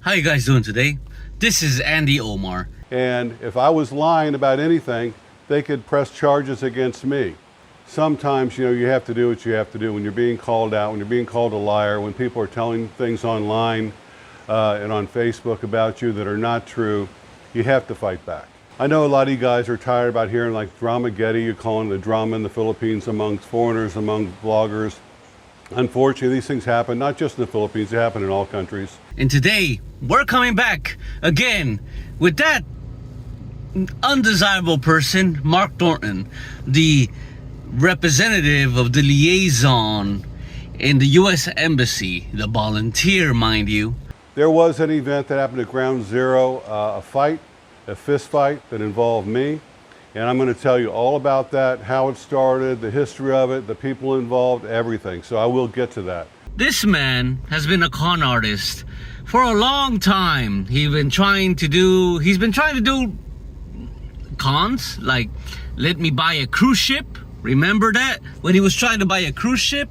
How you guys doing today? This is Andy Omar. And if I was lying about anything, they could press charges against me. Sometimes, you have to do what you have to do when you're being called out, when you're being called a liar, when people are telling things online and on Facebook about you that are not true, you have to fight back. I know a lot of you guys are tired about hearing like dramageddon, you're calling the drama in the Philippines amongst foreigners, among bloggers. Unfortunately, these things happen, not just in the Philippines, they happen in all countries. And today, we're coming back again with that undesirable person, Mark Thornton, the representative of the liaison in the U.S. Embassy, the volunteer, mind you. There was an event that happened at Ground Zero, a fist fight that involved me. And I'm going to tell you all about that, how it started, the history of it, the people involved, everything. So I will get to that. This man has been a con artist for a long time. He's been trying to do cons, like let me buy a cruise ship. Remember that? When he was trying to buy a cruise ship?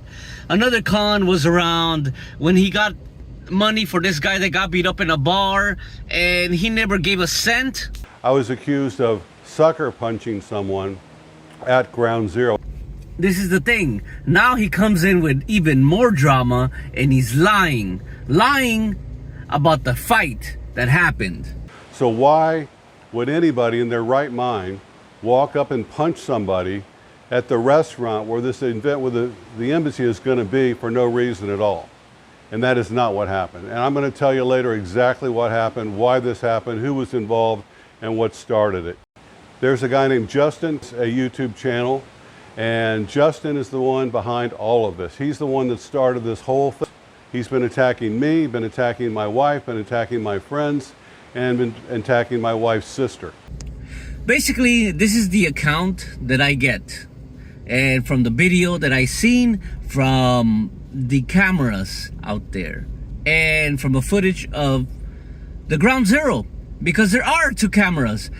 Another con was around when he got money for this guy that got beat up in a bar and he never gave a cent. I was accused of sucker punching someone at Ground Zero. This is the thing. Now he comes in with even more drama and he's lying about the fight that happened. So why would anybody in their right mind walk up and punch somebody at the restaurant where this event with the embassy is going to be for no reason at all? And that is not what happened. And I'm going to tell you later exactly what happened, why this happened, who was involved, and what started it. There's a guy named Justin, a YouTube channel, and Justin is the one behind all of this. He's the one that started this whole thing. He's been attacking me, been attacking my wife, been attacking my friends, and been attacking my wife's sister. Basically, this is the account that I get. And from the video that I seen from the cameras out there and from the footage of the Ground Zero, because there are two cameras.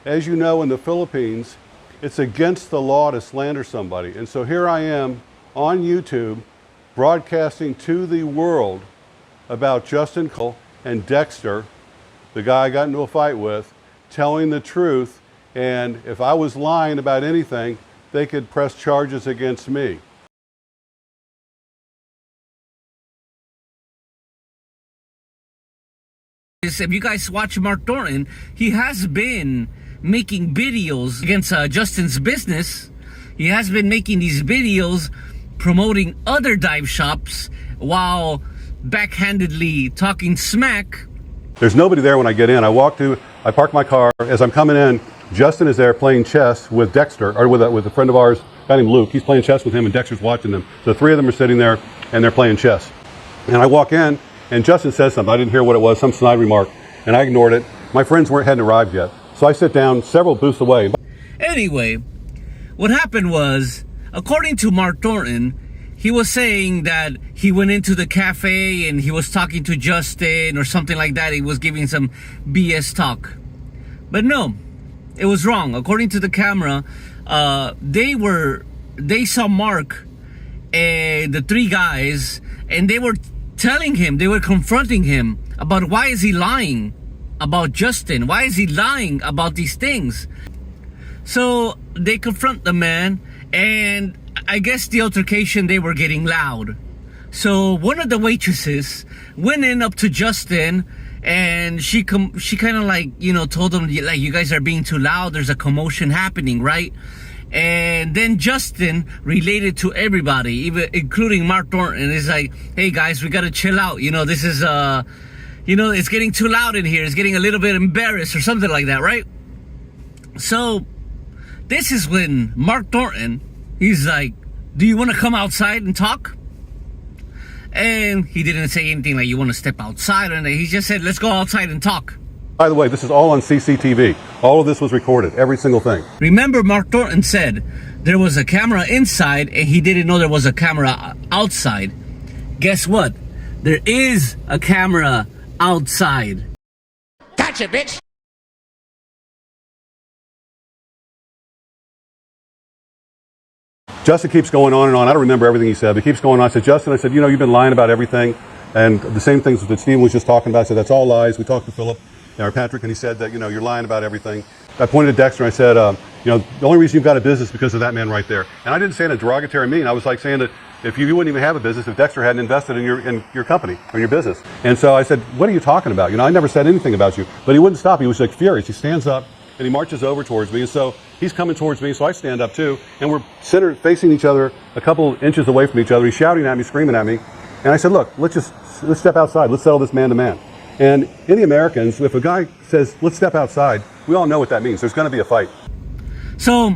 As you know, in the Philippines, it's against the law to slander somebody. And so here I am on YouTube broadcasting to the world about Justin Cole and Dexter, the guy I got into a fight with, telling the truth. And if I was lying about anything, they could press charges against me. If you guys watch Mark Thornton, he has been making videos against Justin's business. He has been making these videos promoting other dive shops while backhandedly talking smack. There's nobody there when I get in. I park my car. As I'm coming in, Justin is there playing chess with Dexter, or with a friend of ours, a guy named Luke. He's playing chess with him and Dexter's watching them. So the three of them are sitting there and they're playing chess. And I walk in and Justin says something. I didn't hear what it was, some snide remark, and I ignored it. My friends hadn't arrived yet. So I sit down several booths away. Anyway, what happened was, according to Mark Thornton, he was saying that he went into the cafe and he was talking to Justin or something like that. He was giving some BS talk. But no, it was wrong. According to the camera, they saw Mark and the three guys, and they were telling him, they were confronting him about why is he lying about Justin? Why is he lying about these things? So they confront the man, and I guess the altercation, they were getting loud. So one of the waitresses went in up to Justin, and she kind of like, told him, like, you guys are being too loud. There's a commotion happening, right? And then Justin related to everybody, even including Mark Thornton. He's like, hey guys, we gotta chill out. This is, it's getting too loud in here. It's getting a little bit embarrassed or something like that, right? So this is when Mark Thornton, he's like, do you want to come outside and talk? And he didn't say anything like you want to step outside or anything. He just said, let's go outside and talk. By the way, this is all on CCTV. All of this was recorded, every single thing. Remember, Mark Thornton said there was a camera inside and he didn't know there was a camera outside. Guess what? There is a camera outside. Gotcha, bitch! Justin keeps going on and on. I don't remember everything he said, but he keeps going on. I said, Justin, you've been lying about everything. And the same things that Stephen was just talking about. I said, that's all lies. We talked to Philip or Patrick, and he said that, you're lying about everything. I pointed at Dexter and I said, the only reason you've got a business is because of that man right there. And I didn't say it in a derogatory mean. I was like saying that if you wouldn't even have a business if Dexter hadn't invested in your company or your business. And so I said, what are you talking about? I never said anything about you. But he wouldn't stop. He was like furious. He stands up and he marches over towards me. And so he's coming towards me, so I stand up too. And we're facing each other a couple inches away from each other. He's shouting at me, screaming at me. And I said, look, let's step outside. Let's settle this man to man. And any Americans, if a guy says, let's step outside, we all know what that means. There's going to be a fight. So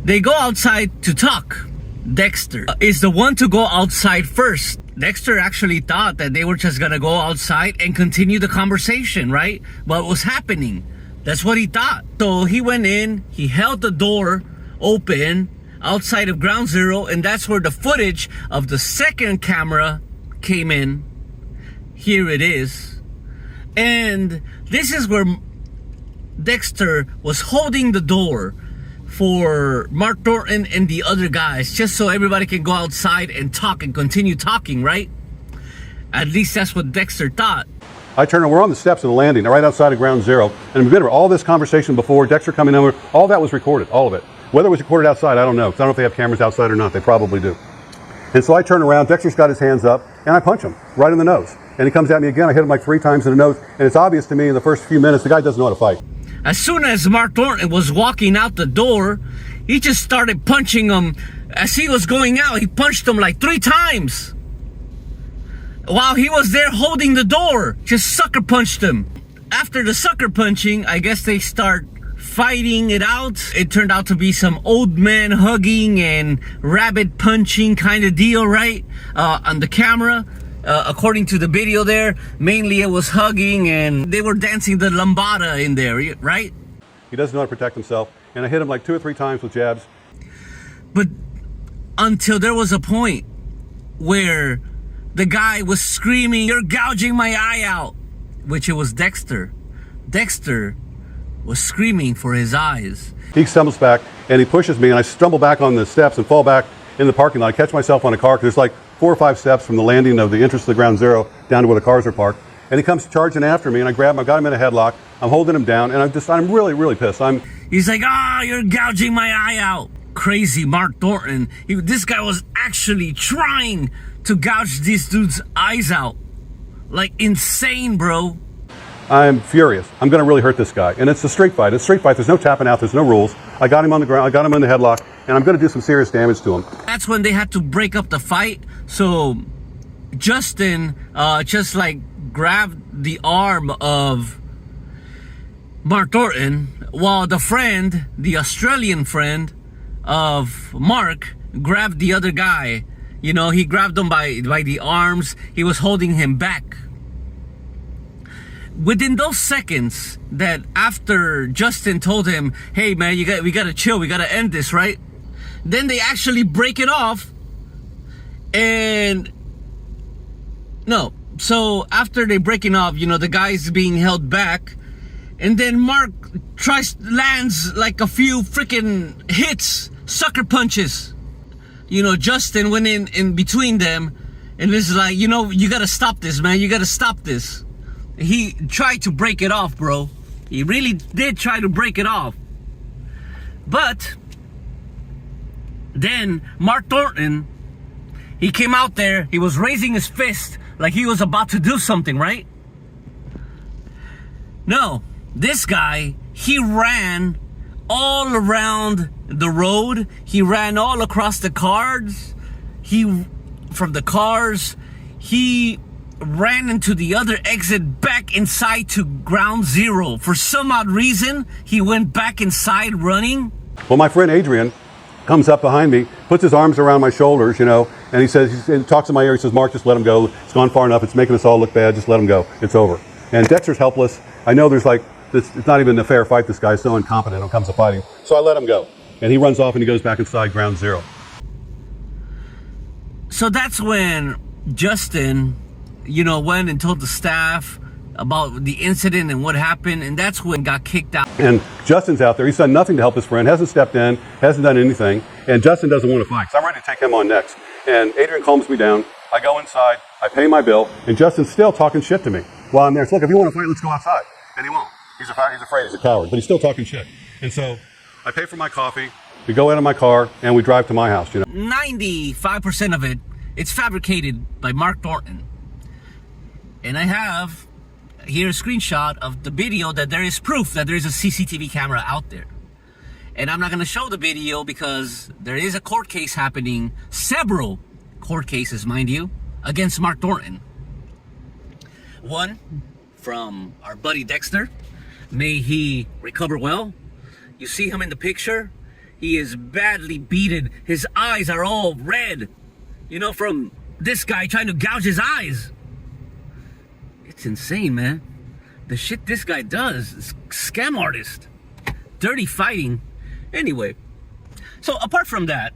they go outside to talk. Dexter is the one to go outside first. Dexter actually thought that they were just going to go outside and continue the conversation, right? What was happening. That's what he thought. So he went in, he held the door open outside of Ground Zero, and that's where the footage of the second camera came in. Here it is. And this is where Dexter was holding the door for Mark Thornton and the other guys, just so everybody can go outside and talk and continue talking, right? At least that's what Dexter thought. I turn and we're on the steps of the landing, right outside of Ground Zero. And remember, all this conversation before, Dexter coming over, all that was recorded, all of it. Whether it was recorded outside, I don't know, because I don't know if they have cameras outside or not. They probably do. And so I turn around, Dexter's got his hands up, and I punch him right in the nose. And he comes at me again. I hit him like 3 times in the nose. And it's obvious to me in the first few minutes, the guy doesn't know how to fight. As soon as Mark Thornton was walking out the door, he just started punching him. As he was going out, he punched him like 3 times. While he was there holding the door, just sucker punched him. After the sucker punching, I guess they start fighting it out. It turned out to be some old man hugging and rabbit punching kind of deal, right? On the camera. According to the video there, mainly it was hugging and they were dancing the lambada in there, right? He doesn't know how to protect himself. And I hit him like 2 or 3 times with jabs. But until there was a point where the guy was screaming, "You're gouging my eye out," which it was Dexter. Dexter was screaming for his eyes. He stumbles back and he pushes me and I stumble back on the steps and fall back in the parking lot. I catch myself on a car because there's like 4 or 5 steps from the landing of the entrance to the Ground Zero down to where the cars are parked. And he comes charging after me and I grab him, I got him in a headlock. I'm holding him down and I'm really, really pissed. He's like, "You're gouging my eye out." Crazy Mark Thornton. This guy was actually trying to gouge this dude's eyes out. Like insane, bro. I'm furious. I'm going to really hurt this guy. And it's a street fight. It's a street fight. There's no tapping out. There's no rules. I got him on the ground. I got him in the headlock. And I'm going to do some serious damage to him. That's when they had to break up the fight. So Justin just like grabbed the arm of Mark Thornton, while the friend, the Australian friend of Mark, grabbed the other guy. He grabbed him by the arms. He was holding him back. Within those seconds that after Justin told him, "Hey man, we gotta chill, we gotta end this," right? Then they actually break it off. So after they breaking off, the guy's being held back. And then Mark lands like a few freaking hits, sucker punches. Justin went in between them and was like, you gotta stop this, man. You gotta stop this. He tried to break it off, bro. He really did try to break it off. But then Mark Thornton, he came out there, he was raising his fist like he was about to do something, right? No, this guy, he ran all around the road. He ran all across the cars. From the cars, he ran into the other exit back inside to Ground Zero. For some odd reason, he went back inside running. Well, my friend Adrian comes up behind me, puts his arms around my shoulders, and he talks in my ear. He says, "Mark, just let him go. It's gone far enough. It's making us all look bad. Just let him go. It's over." And Dexter's helpless. I know there's it's not even a fair fight. This guy's so incompetent when it comes to fighting. So I let him go. And he runs off and he goes back inside Ground Zero. So that's when Justin, went and told the staff about the incident and what happened, and that's when got kicked out. And Justin's out there. He's done nothing to help his friend, hasn't stepped in, hasn't done anything, and Justin doesn't want to fight, because I'm ready to take him on next. And Adrian calms me down, I go inside, I pay my bill, and Justin's still talking shit to me while I'm there. So look, if you want to fight, let's go outside. And he won't. He's afraid. He's a coward. But he's still talking shit. And so I pay for my coffee, we go into my car, and we drive to my house, 95% of it, it's fabricated by Mark Thornton. And I have here a screenshot of the video that there is proof that there is a CCTV camera out there. And I'm not going to show the video because there is a court case happening, several court cases, mind you, against Mark Thornton. One from our buddy Dexter. May he recover well. You see him in the picture. He is badly beaten. His eyes are all red. You know, from this guy trying to gouge his eyes. It's insane, man. The shit this guy does is scam artist. Dirty fighting. Anyway, so apart from that,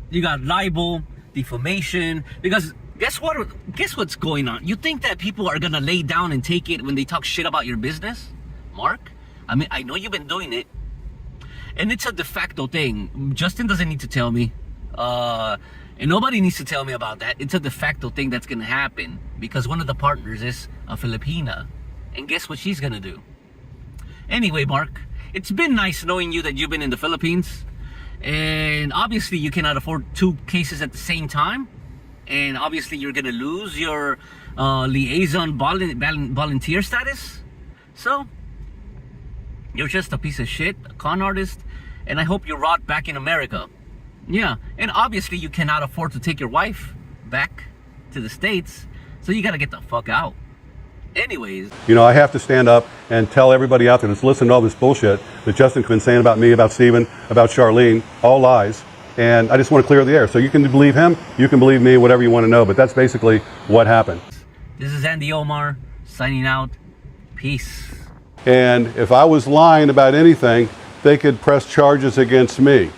you got libel, defamation, because guess what's going on? You think that people are gonna lay down and take it when they talk shit about your business? Mark, I mean, I know you've been doing it, and it's a de facto thing. Justin doesn't need to tell me, and nobody needs to tell me about that. It's a de facto thing that's gonna happen because one of the partners is a Filipina, and guess what she's gonna do? Anyway, Mark, it's been nice knowing you that you've been in the Philippines, and obviously you cannot afford 2 cases at the same time, and obviously you're gonna lose your liaison volunteer status. So you're just a piece of shit, a con artist, and I hope you rot back in America. Yeah, and obviously you cannot afford to take your wife back to the States, so you gotta get the fuck out. Anyways, I have to stand up and tell everybody out there that's listening to all this bullshit that Justin's been saying about me, about Steven, about Charlene, all lies. And I just want to clear the air. So you can believe him, you can believe me, whatever you want to know. But that's basically what happened. This is Andy Omar signing out. Peace. And if I was lying about anything, they could press charges against me.